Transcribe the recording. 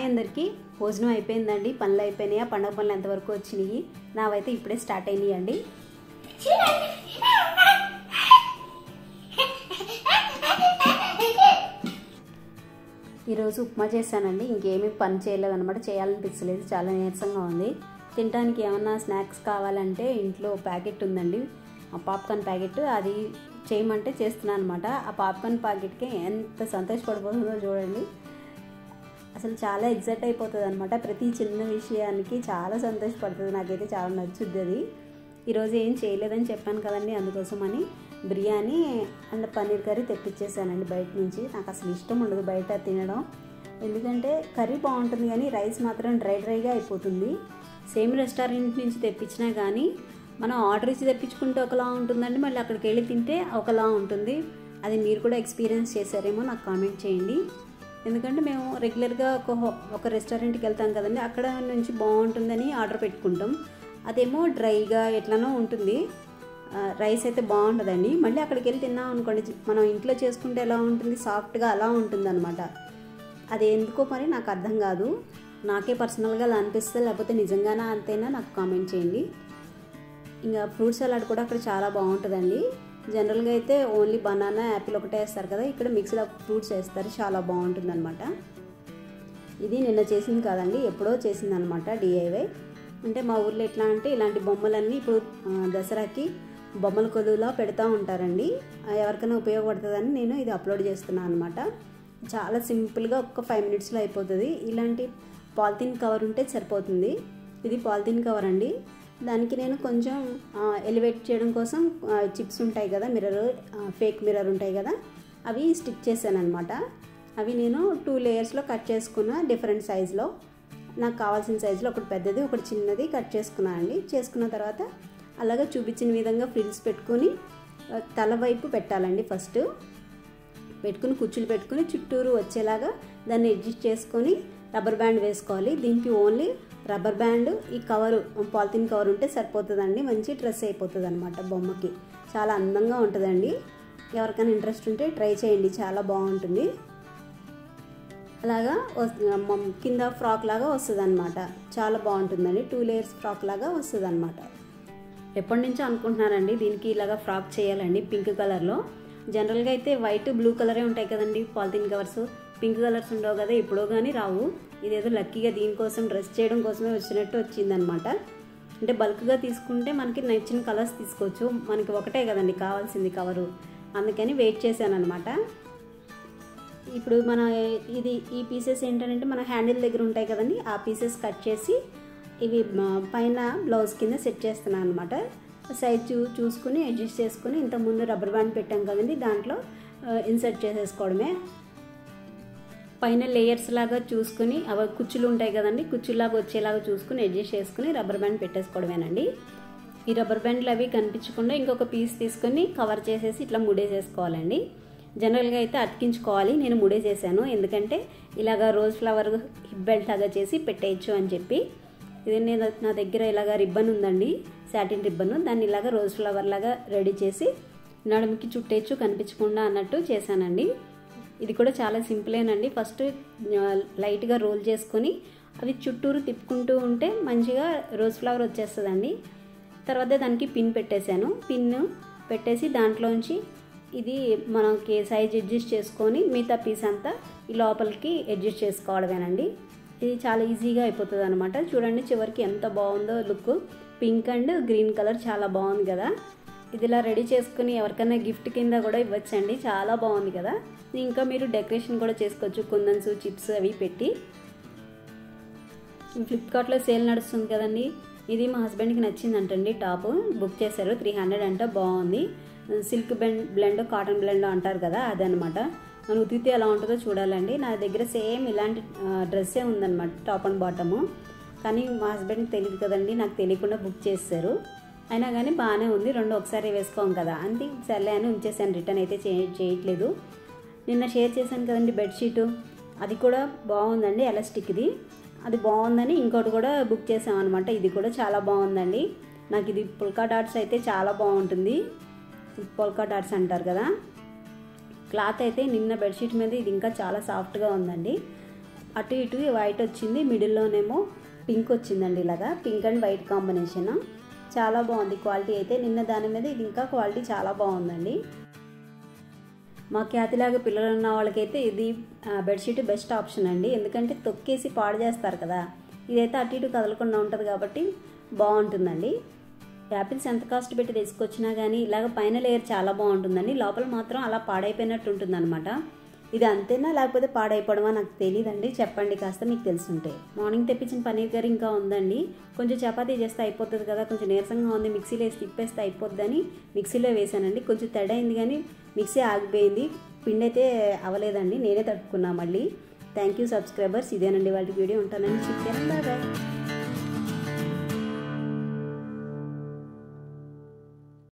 Hi అందరికీ, భోజనం అయిపోయిందండి. పనులు అయిపోయినాయా? పండగ పనులు ఎంతవరకు వచ్చినాయి? నావైతే ఇప్పుడే స్టార్ట్ అయినాయి అండి. ఈరోజు ఉప్మా చేశానండి. ఇంకేమీ పని చేయలేదు అనమాట, చేయాలనిపించలేదు, చాలా నీరసంగా ఉంది. తినడానికి ఏమన్నా స్నాక్స్ కావాలంటే ఇంట్లో ప్యాకెట్ ఉందండి, పాప్కార్న్ ప్యాకెట్, అది చేయమంటే చేస్తున్నాను అనమాట. ఆ పాప్కార్న్ ప్యాకెట్కి ఎంత సంతోషపడిపోతుందో చూడండి. అసలు చాలా ఎగ్జైట్ అయిపోతుంది అనమాట. ప్రతి చిన్న విషయానికి చాలా సంతోషపడుతుంది. నాకైతే చాలా నచ్చుద్ది అది. ఈరోజు ఏం చేయలేదని చెప్పాను కదండి, అందుకోసమని బిర్యానీ అండ్ పన్నీర్ కర్రీ తెప్పించేసానండి బయట నుంచి. నాకు అసలు ఇష్టం ఉండదు బయట తినడం, ఎందుకంటే కర్రీ బాగుంటుంది కానీ రైస్ మాత్రం డ్రైగా అయిపోతుంది. సేమ్ రెస్టారెంట్ నుంచి తెప్పించినా కానీ మనం ఆర్డర్ ఇచ్చి తెప్పించుకుంటే ఒకలా ఉంటుందండి, మళ్ళీ అక్కడికి వెళ్ళి తింటే ఒకలా ఉంటుంది. అది మీరు కూడా ఎక్స్పీరియన్స్ చేశారేమో నాకు కామెంట్ చేయండి. ఎందుకంటే మేము రెగ్యులర్గా ఒక రెస్టారెంట్కి వెళ్తాం కదండి, అక్కడ నుంచి బాగుంటుందని ఆర్డర్ పెట్టుకుంటాం. అదేమో డ్రైగా ఎట్లనో ఉంటుంది, రైస్ అయితే బాగుంటుందండి. మళ్ళీ అక్కడికి వెళ్ళి తిన్నాం అనుకోండి, మనం ఇంట్లో చేసుకుంటే ఎలా ఉంటుంది, సాఫ్ట్గా అలా ఉంటుంది అనమాట. అది ఎందుకో మరి నాకు అర్థం కాదు, నాకే పర్సనల్గా అలా అనిపిస్తుంది, లేకపోతే నిజంగానే అంతేనా నాకు కామెంట్ చేయండి. ఇంకా ఫ్రూట్ సలాడ్ కూడా అక్కడ చాలా బాగుంటుందండి. జనరల్గా అయితే ఓన్లీ బనానా, యాపిల్ ఒకటే వేస్తారు కదా, ఇక్కడ మిక్స్డ్ అప్ ఫ్రూట్స్ వేస్తారు, చాలా బాగుంటుంది అనమాట. ఇది నిన్న చేసింది కాదండి, ఎప్పుడో చేసింది అనమాట, డిఐవై. అంటే మా ఊర్లో ఎట్లా అంటే ఇలాంటి బొమ్మలన్నీ ఇప్పుడు దసరాకి బొమ్మల కొలువులా పెడతా ఉంటారండి. ఎవరికైనా ఉపయోగపడుతుందని నేను ఇది అప్లోడ్ చేస్తున్నాను అనమాట. చాలా సింపుల్గా ఒక్క 5 మినిట్స్లో అయిపోతుంది. ఇలాంటి పాలిథిన్ కవర్ ఉంటే సరిపోతుంది. ఇది పాలిథిన్ కవర్ అండి. దానికి నేను కొంచెం ఎలివేట్ చేయడం కోసం చిప్స్ ఉంటాయి కదా, మిర్రర్, ఫేక్ మిర్రర్ ఉంటాయి కదా, అవి స్టిక్ చేశాను అనమాట. అవి నేను 2 లేయర్స్లో కట్ చేసుకున్న, డిఫరెంట్ సైజులో, నాకు కావాల్సిన సైజులో, ఒకటి పెద్దది ఒకటి చిన్నది కట్ చేసుకున్నాను అండి. చేసుకున్న తర్వాత అలాగే చూపించిన విధంగా ఫ్రిల్స్ పెట్టుకొని తల వైపు పెట్టాలండి. ఫస్ట్ పెట్టుకుని కుచ్చులు పెట్టుకుని చుట్టూరు వచ్చేలాగా దాన్ని అడ్జస్ట్ చేసుకొని రబ్బర్ బ్యాండ్ వేసుకోవాలి. దీనికి ఓన్లీ రబ్బర్ బ్యాండ్, ఈ కవరు పాలిథిన్ కవర్ ఉంటే సరిపోతుందండి. మంచి డ్రెస్ అయిపోతుంది అనమాట బొమ్మకి, చాలా అందంగా ఉంటుందండి. ఎవరికైనా ఇంట్రెస్ట్ ఉంటే ట్రై చేయండి, చాలా బాగుంటుంది. అలాగా కింద ఫ్రాక్ లాగా వస్తుంది అనమాట, చాలా బాగుంటుందండి. 2 లేయర్స్ ఫ్రాక్ లాగా వస్తుంది అనమాట. ఎప్పటి నుంచో అనుకుంటున్నానండి దీనికి ఇలాగా ఫ్రాక్ చేయాలండి, పింక్ కలర్లో. జనరల్గా అయితే వైట్, బ్లూ కలరే ఉంటాయి కదండి పాలిథిన్ కవర్స్, పింక్ కలర్స్ ఉండవు కదా, ఎప్పుడో కానీ రావు. ఇదేదో లక్కీగా దీనికోసం డ్రెస్ చేయడం కోసమే వచ్చినట్టు వచ్చిందనమాట. అంటే బల్క్గా తీసుకుంటే మనకి నచ్చిన కలర్స్ తీసుకోవచ్చు, మనకి ఒకటే కదండి కావాల్సింది కవరు, అందుకని వెయిట్ చేశాను అనమాట. ఇప్పుడు మన ఈ పీసెస్ ఏంటంటే మన హ్యాండిల్ దగ్గర ఉంటాయి కదండి, ఆ పీసెస్ కట్ చేసి ఇవి పైన బ్లౌజ్ కింద సెట్ చేస్తున్నాను అనమాట. సైజ్ చూసుకుని అడ్జస్ట్ చేసుకుని, ఇంతకుముందు రబ్బర్ బ్యాండ్ పెట్టాం కదండి, దాంట్లో ఇన్సర్ట్ చేసేసుకోవడమే. పైన లేయర్స్ లాగా చూసుకుని, అవి కుచ్చులు ఉంటాయి కదండి, కుచ్చులాగా వచ్చేలాగా చూసుకుని అడ్జస్ట్ చేసుకుని రబ్బర్ బ్యాండ్ పెట్టేసుకోవడమేనండి. ఈ రబ్బర్ బ్యాండ్లు అవి కనిపించకుండా ఇంకొక పీస్ తీసుకొని కవర్ చేసేసి ఇట్లా ముడేసేసుకోవాలండి. జనరల్గా అయితే అతికించుకోవాలి, నేను ముడేసేసాను, ఎందుకంటే ఇలాగ రోజ్ ఫ్లవర్ హిప్ బెల్ట్ లాగా చేసి పెట్టేయచ్చు అని చెప్పి. ఇది నేను నా దగ్గర ఇలాగ రిబ్బన్ ఉందండి, సాటిన్ రిబ్బన్, దాన్ని ఇలాగ రోజ్ ఫ్లవర్ లాగా రెడీ చేసి నడుముకి చుట్టేచ్చు కనిపించకుండా అన్నట్టు చేశానండి. ఇది కూడా చాలా సింపులేనండి. ఫస్ట్ లైట్గా రోల్ చేసుకొని అవి చుట్టూరు తిప్పుకుంటూ ఉంటే మంచిగా రోజ్ ఫ్లవర్ వచ్చేస్తుందండి. తర్వాత దానికి పిన్ పెట్టేశాను, పిన్ పెట్టేసి దాంట్లోంచి ఇది మనకి సైజ్ అడ్జస్ట్ చేసుకొని మిగతా పీస్ అంతా ఈ లోపలికి అడ్జస్ట్ చేసుకోవడమేనండి. ఇది చాలా ఈజీగా అయిపోతుంది అనమాట. చూడండి చివరికి ఎంత బాగుందో look, pink and green colour చాలా బాగుంది కదా. ఇది ఇలా రెడీ చేసుకుని ఎవరికైనా గిఫ్ట్ కింద కూడా ఇవ్వచ్చండి, చాలా బాగుంది కదా. ఇంకా మీరు డెకరేషన్ కూడా చేసుకోవచ్చు, కుందన్స్, చిప్స్ అవి పెట్టి. ఫ్లిప్కార్ట్లో సేల్ నడుస్తుంది కదండి, ఇది మా హస్బెండ్కి నచ్చిందంటండి, టాప్ బుక్ చేశారు, 300 అంట, బాగుంది. సిల్క్ బ్లెండ్, కాటన్ బ్లెండ్ అంటారు కదా, అదనమాట. మనం ఉతికితే ఎలా ఉంటుందో చూడాలండి. నా దగ్గర సేమ్ ఇలాంటి డ్రెస్సే ఉందన్నమాట, టాప్ అండ్ బాటము. కానీ మా హస్బెండ్కి తెలియదు కదండి, నాకు తెలియకుండా బుక్ చేశారు. అయినా కానీ బాగానే ఉంది, 2 ఒకసారి వేసుకోం కదా, అంతే సర్లే అని ఉంచేసాను, రిటర్న్ అయితే చేయట్లేదు. నిన్న షేర్ చేశాను కదండి బెడ్షీటు, అది కూడా బాగుందండి, ఎలాస్టిక్ది, అది బాగుందని ఇంకోటి కూడా బుక్ చేసాం అనమాట. ఇది కూడా చాలా బాగుందండి. నాకు ఇది పుల్కా డాట్స్ అయితే చాలా బాగుంటుంది, పుల్కా డాట్స్ అంటారు కదా. క్లాత్ అయితే నిన్న బెడ్షీట్ మీద ఇది ఇంకా చాలా సాఫ్ట్గా ఉందండి. అటు ఇటు వైట్ వచ్చింది, మిడిల్లోనేమో పింక్ వచ్చిందండి. ఇలాగా పింక్ అండ్ వైట్ కాంబినేషన్ చాలా బాగుంది క్వాలిటీ అయితే. నిన్న దాని మీద ఇది ఇంకా క్వాలిటీ చాలా బాగుందండి. మా ఖ్యాతిలాగా పిల్లలు ఉన్న వాళ్ళకైతే ఇది బెడ్షీట్ బెస్ట్ ఆప్షన్ అండి. ఎందుకంటే తొక్కేసి పాడు చేస్తారు కదా, ఇదైతే అటు ఇటు కదలకుండా ఉంటుంది కాబట్టి బాగుంటుందండి. యాపిల్స్ ఎంత కాస్ట్ పెట్టి తీసుకొచ్చినా కానీ ఇలాగ పైన లేయర్ చాలా బాగుంటుందండి, లోపల మాత్రం అలా పాడైపోయినట్టు ఉంటుంది అనమాట. ఇది అంతేనా లేకపోతే పాడైపోవడమా నాకు తెలియదండి, చెప్పండి కాస్త మీకు తెలుసుంటే. మార్నింగ్ తెప్పించిన పన్నీర్ కర్రీ ఇంకా ఉందండి. కొంచెం చపాతీ చేస్తే అయిపోతుంది కదా, కొంచెం నీరసంగా ఉంది, మిక్సీలో వేసి తిప్పేస్తే అయిపోద్దని మిక్సీలో వేసానండి. కొంచెం తడైంది కానీ మిక్సీ ఆగిపోయింది, పిండి అయితే అవ్వలేదండి, నేనే తట్టుకున్నా మళ్ళీ. Thank you subscribers. ఇదేనండి వాళ్ళ వీడియో. ఉంటానండి, చికెన్ బాయ్.